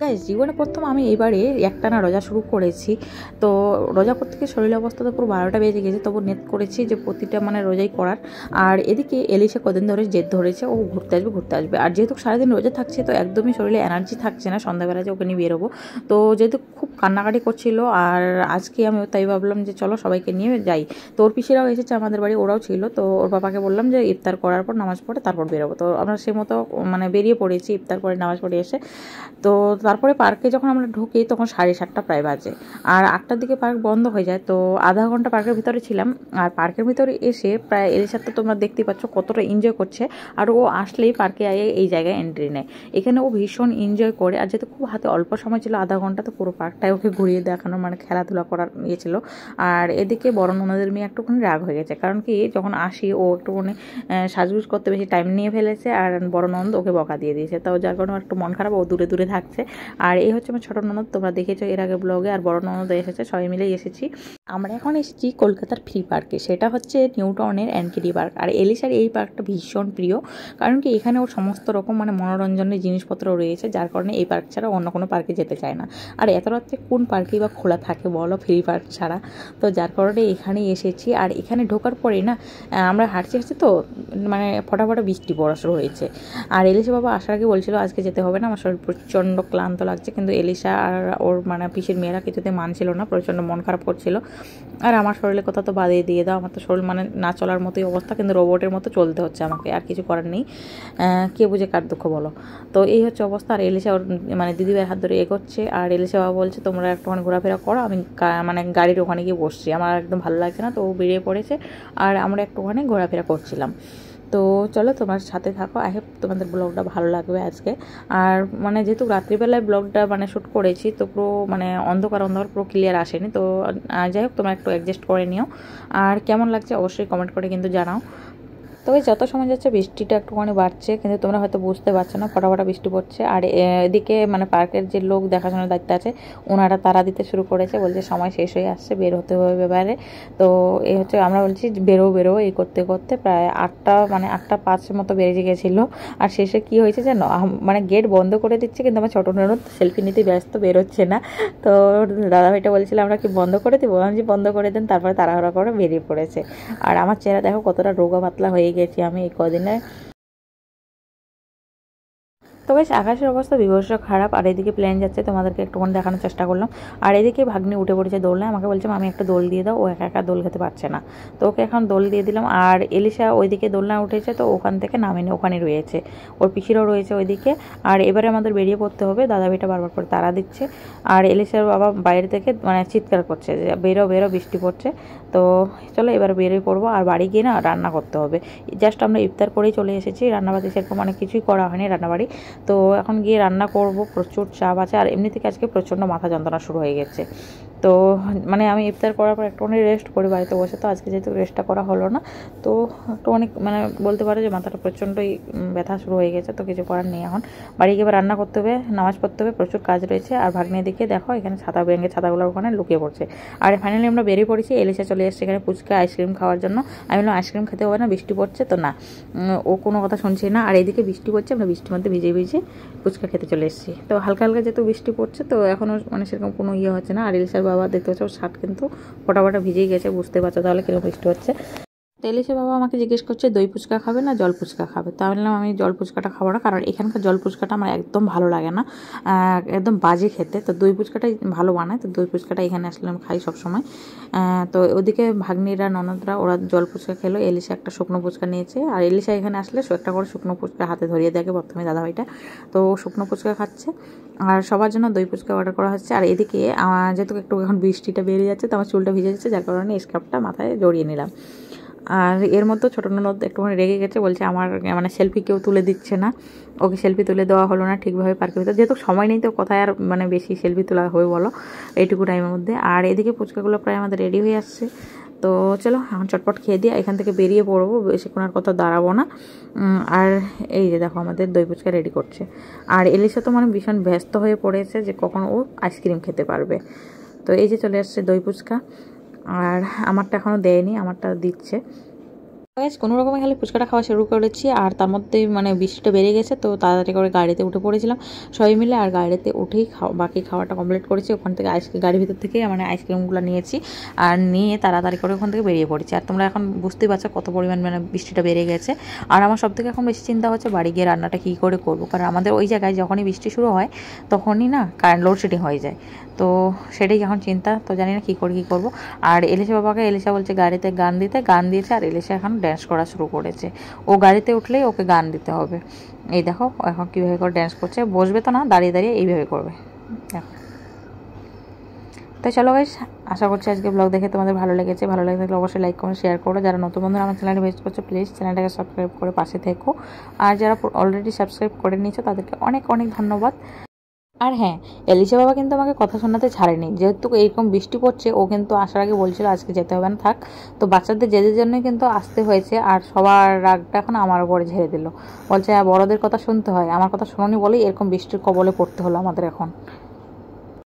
Guys জীবনে প্রথম আমি এবারে একটানা রোজা শুরু করেছি। তো রোজা করতে গিয়ে শরীরের অবস্থা তো পুরো 12টা বেজে গেছে, তবু নেট করেছি যে প্রতিটা মানে রোজাই করার। আর এদিকে এলিশা কদিন ধরে জেদ ধরেছে ও ঘুরতে আসবে। আর যেহেতু সারাদিন রোজা থাকছে তো একদমই শরীরে এনার্জি থাকছে না, সন্ধ্যাবেলা যে ওকে নিয়ে বেরোবো। তো যেহেতু খুব কান্নাকাটি করছিল, আর আজকে আমি তাই ভাবলাম যে চলো সবাইকে নিয়ে যাই। তো ওর পিসিরাও এসেছে আমাদের বাড়ি, ওরাও ছিল। তো ওর বাবাকে বললাম যে ইফতার করার পর নামাজ পড়ে তারপর বেরোবো। তো আমরা সে মতো মানে বেরিয়ে পড়েছি ইফতার করে নামাজ পড়ে এসে। তো তারপরে পার্কে যখন আমরা ঢুকি তখন 7:30 প্রায় বাজে, আর 8টার দিকে পার্ক বন্ধ হয়ে যায়। তো আধা ঘন্টা পার্কের ভিতরে ছিলাম। আর পার্কের ভিতরে এসে প্রায় এলিশার তো তোমরা দেখতেই পাচ্ছ কতটা এনজয় করছে। আর ও আসলেই পার্কে এই জায়গায় এন্ট্রি নেয়। এখানে ও ভীষণ এনজয় করে। আর যেহেতু খুব হাতে অল্প সময় ছিল, আধা ঘন্টা, তো পুরো পার্কটাই ওকে ঘুরিয়ে দেখানো মানে খেলাধুলা করার ইয়ে ছিল। আর এদিকে বড় ননদের মেয়ে একটুখানি রাগ হয়ে গেছে, কারণ কি যখন আসি ও একটুখানি সাজগুজ করতে বেশি টাইম নিয়ে ফেলেছে, আর বড় ননদ ওকে বকা দিয়ে দিয়েছে। তাও যার কারণে একটু মন খারাপ, ও দূরে দূরে থাকছে। আর এই হচ্ছে আমার ছোটো ননদ, তোমরা দেখেছো এর আগে ব্লগে। আর বড় ননদ এসেছে, সবাই মিলেই এসেছি। আমরা এখন এসেছি কলকাতার ফ্রি পার্কে, সেটা হচ্ছে নিউ টাউনের এনকেডি পার্ক। আর এলিশার এই পার্কটা ভীষণ প্রিয়, কারণ কি এখানে ওর সমস্ত রকম মানে মনোরঞ্জনের জিনিসপত্র রয়েছে, যার কারণে এই পার্ক ছাড়া অন্য কোনো পার্কে যেতে চায় না। আর এত রাত্রে কোন পার্কেই বা খোলা থাকে বলো, ফ্রি পার্ক ছাড়া? তো যার কারণে এখানেই এসেছি। আর এখানে ঢোকার পরে না আমরা হাঁটছি তো মানে ফটাফটা বৃষ্টি পড়া শুরু হয়েছে। আর এলিশা বাবা আসার আগে বলছিল আজকে যেতে হবে না, আমার শরীর প্রচণ্ড ক্লান্ত লাগছে। কিন্তু এলিশা আর ওর মানে পিসির মেয়েরা কিছুতে মানছিল না, প্রচণ্ড মন খারাপ করছিল। আর আমার শরীরের কথা তো বাদে দিয়ে দাও, আমার তো শরীর মানে না চলার মতোই অবস্থা, কিন্তু রোবটের মতো চলতে হচ্ছে আমাকে, আর কিছু করার নেই। কে বুঝে কার দুঃখ বলো। তো এই হচ্ছে অবস্থা। আর এলিশা ওর মানে দিদিভাইয়ের হাত ধরে এগোচ্ছে। আর এলিশা বাবা বলছে তোমরা একটুখানি ঘোরাফেরা করো, আমি মানে গাড়ির ওখানে গিয়ে বসছি, আমার একদম ভালো লাগছে না। তো ও বেরিয়ে পড়েছে, আর আমরা একটুখানি ঘোরাফেরা করছিলাম। তো চলো তোমার সাথে থাকো, আই হোপ তোমাদের ব্লগটা ভালো লাগবে আজকে। আর মানে যেহেতু রাত্রিবেলায় ব্লগটা মানে শ্যুট করেছি, তো পুরো মানে অন্ধকার পুরো ক্লিয়ার আসেনি। তো যাই হোক তোমরা একটু অ্যাডজাস্ট করে নিও। আর কেমন লাগছে অবশ্যই কমেন্ট করে কিন্তু জানাও। তবে যত সময় যাচ্ছে বৃষ্টিটা একটুখানি বাড়ছে, কিন্তু তোমরা হয়তো বুঝতে পারছো না, ফটাফটা বৃষ্টি পড়ছে। আর এদিকে মানে পার্কের যে লোক দেখাশোনার দায়িত্ব আছে, ওনারা তারা দিতে শুরু করেছে, বলছে সময় শেষ হয়ে আসছে, বের হতে হবে বাইরে। তো এই হচ্ছে আমরা বলছি বেরো এই করতে করতে প্রায় 8:05 মতো বেজে গেছিলো। আর শেষে কি হয়েছে জানো, মানে গেট বন্ধ করে দিচ্ছে, কিন্তু আমার ছোটো ননদ সেলফি নিতে ব্যস্ত, বেরোচ্ছে না। তো দাদাভাইটা বলছিল আমরা কি বন্ধ করে দিই, বললাম যে বন্ধ করে দেন। তারপরে তাড়াহুড়া করে বেরিয়ে পড়েছে। আর আমার চেহারা দেখো কতটা রোগা পাতলা হয়ে গেছি আমি এই কদিনে। তো বেশ আকাশের অবস্থা বিভৎস খারাপ। আর এদিকে প্লেন যাচ্ছে, তোমাদেরকে একটুখানি দেখানোর চেষ্টা করলাম। আর এদিকে ভাগ্নি উঠে পড়েছে দোলনায়, আমাকে বলছে আমি একটা দোল দিয়ে দাও, ও একা একা দোল খেতে পারছে না। তো ওকে এখন দোল দিয়ে দিলাম। আর এলিশা ওইদিকে দোলনায় উঠেছে, তো ওখান থেকে নামেনি, ওখানে রয়েছে, ওর পিসিরাও রয়েছে ওইদিকে। আর এবারে আমাদের বেরিয়ে পড়তে হবে, দাদা ভাইটা বারবার করে তাড়া দিচ্ছে। আর এলিশার বাবা বাইরে থেকে মানে চিৎকার করছে যে বেরো বেরো, বৃষ্টি পড়ছে। তো চলো এবার বেরিয়ে পড়বো। আর বাড়ি গিয়ে না রান্না করতে হবে। জাস্ট আমরা ইফতার করেই চলে এসেছি, রান্নাবাড়ি সেরকম অনেক কিছুই করা হয়নি রান্নাবাড়ি। তো এখন গিয়ে রান্না করব, প্রচুর চাপ আছে। আর এমনি থেকে আজকে প্রচণ্ড মাথা যন্ত্রণা শুরু হয়ে গেছে। তো মানে আমি ইফতার করার পর একটুখানি রেস্ট করি বাড়িতে বসে, তো আজকে যেহেতু রেস্টটা করা হলো না, তো একটু অনেক মানে বলতে পারো যে মাথাটা প্রচণ্ডই ব্যথা শুরু হয়ে গেছে। তো কিছু করার নেই, এখন বাড়ি গিয়ে রান্না করতে হবে, নামাজ পড়তে হবে, প্রচুর কাজ রয়েছে। আর ভাগ্নে দিকে দেখো এখানে ছাতা ব্যাঙ্গে ছাতাগুলোর ওখানে লুকিয়ে পড়ছে। আর ফাইনালি আমরা বেরিয়ে পড়েছি, এলিশা চলে এসেছে এখানে ফুচকা আইসক্রিম খাওয়ার জন্য। আমি বললাম আইসক্রিম খেতে হবে না, বৃষ্টি পড়ছে। তো না, ও কোনো কথা শুনছে না। আর এইদিকে বৃষ্টি পড়ছে, আমরা বৃষ্টির মধ্যে ভিজে ভিজে ফুচকা খেতে চলে এসেছি। তো হালকা হালকা যেহেতু বৃষ্টি পড়ছে, তো এখনও মানে সেরকম কোনো ইয়ে হচ্ছে না। আর এলিশার বাবা দেখতে পাচ্ছ শার্ট কিন্তু ফটাফটা ভিজেই গেছে, বুঝতে পারছো তাহলে কিরকম বৃষ্টি হচ্ছে। তো এলিশার বাবা আমাকে জিজ্ঞেস করছে দই ফুচকা খাবে না জল ফুচকা খাবে। তো আমি বললাম আমি জল ফুচকাটা খাবো না, কারণ এখানকার জল ফুচকাটা আমার একদম ভালো লাগে না, একদম বাজে খেতে। তো দই ফুচকাটাই ভালো বানায়, তো দই ফুচকাটা এখানে আসলে আমি খাই সবসময়। তো ওদিকে ভাগ্নিরা ননদরা ওরা জল ফুচকা খেলো, এলিশা একটা শুকনো ফুচকা নিয়েছে। আর এলিশা এখানে আসলে একটা করে শুকনো ফুচকা হাতে ধরিয়ে দেখে প্রথমে দাদাভাইটা, তো শুকনো ফুচকা খাচ্ছে। আর সবার জন্য দই ফুচকা অর্ডার করা হচ্ছে। আর এদিকে যেহেতু একটু এখন বৃষ্টিটা বেড়ে যাচ্ছে, তো আমার চুলটা ভিজে যাচ্ছে, যার কারণে স্কার্ফটা মাথায় জড়িয়ে নিলাম। আর এর মধ্যে ছোটো ননদ একটুখানি রেগে গেছে, বলছে আমার মানে সেলফি কেউ তুলে দিচ্ছে না, ওকে সেলফি তুলে দেওয়া হলো না ঠিকভাবে পার্কের ভিতরে। যেহেতু সময় নেই, তো কোথায় আর মানে বেশি সেলফি তোলা হবে বলো এইটুকু টাইমের মধ্যে। আর এদিকে ফুচকাগুলো প্রায় আমাদের রেডি হয়ে আসছে। তো চলো এখন চটপট খেয়ে দিয়ে এখান থেকে বেরিয়ে পড়বো, বেশিক্ষণ আর কোথাও দাঁড়াবো না। আর এই যে দেখো আমাদের দই ফুচকা রেডি করছে। আর এলিশা তো মানে ভীষণ ব্যস্ত হয়ে পড়েছে যে কখন ও আইসক্রিম খেতে পারবে। তো এই যে চলে আসছে দই ফুচকা, আর আমারটা এখনও দেয়নি, আমারটা দিচ্ছে। গাইস কোনো রকমে খালি ফুচকাটা খাওয়া শুরু করেছি, আর তার মধ্যে মানে বৃষ্টিটা বেড়ে গেছে, তো তাড়াতাড়ি করে গাড়িতে উঠে পড়েছিলাম সবাই মিলে। আর গাড়িতে উঠেই বাকি খাওয়াটা কমপ্লিট করেছি। ওখান থেকে আইসক্রিম গাড়ির ভিতর থেকে মানে আইসক্রিমগুলো নিয়েছি, আর নিয়ে তাড়াতাড়ি করে ওখান থেকে বেরিয়ে পড়েছি। আর তোমরা এখন বুঝতেই পারছো কত পরিমাণ মানে বৃষ্টিটা বেড়ে গেছে। আর আমার সব থেকে এখন বেশি চিন্তা হচ্ছে বাড়ি গিয়ে রান্নাটা কী করে করবো, কারণ আমাদের ওই জায়গায় যখনই বৃষ্টি শুরু হয় তখনই না কারেন্ট লোডশেডিং হয়ে যায়। তো সেটাই এখন চিন্তা, তো জানি না কী করবো। আর এলিশা বাবাকে এলিশা বলছে গাড়িতে গান দিয়েছে, আর এলিশা এখন ড্যান্স করা শুরু করেছে। ও গাড়িতে উঠলেই ওকে গান দিতে হবে। এই দেখো এখন কীভাবে করে ড্যান্স করছে, বসবে তো না, দাঁড়িয়ে দাঁড়িয়ে এইভাবে করবে দেখো। তো চলো গাইস, আশা করছি আজকে ব্লগ দেখে তোমাদের ভালো লেগেছে। ভালো লেগে থাকলে অবশ্যই লাইক কমেন্ট শেয়ার করো। যারা নতুন বন্ধুরা আমার চ্যানেলে ভিজিট করছো প্লিজ চ্যানেলটাকে সাবস্ক্রাইব করে পাশে থেকো। আর যারা অলরেডি সাবস্ক্রাইব করে নিয়েছো তাদেরকে অনেক অনেক ধন্যবাদ। আর হ্যাঁ, এলিশা বাবা কিন্তু আমাকে কথা শোনাতে ছাড়েনি, যেহেতু এইরকম বৃষ্টি পড়ছে ও কিন্তু আসার আগে বলছিল আজকে যেতে হবে না, থাক। তো বাচ্চাদের জেদের জন্যই কিন্তু আসতে হয়েছে, আর সবার রাগটা এখন আমার উপরে ঝেড়ে দিল। বলছে বড়দের কথা শুনতে হয়, আমার কথা শোনোনি বলেই এরকম বৃষ্টির কবলে পড়তে হলো আমাদের এখন।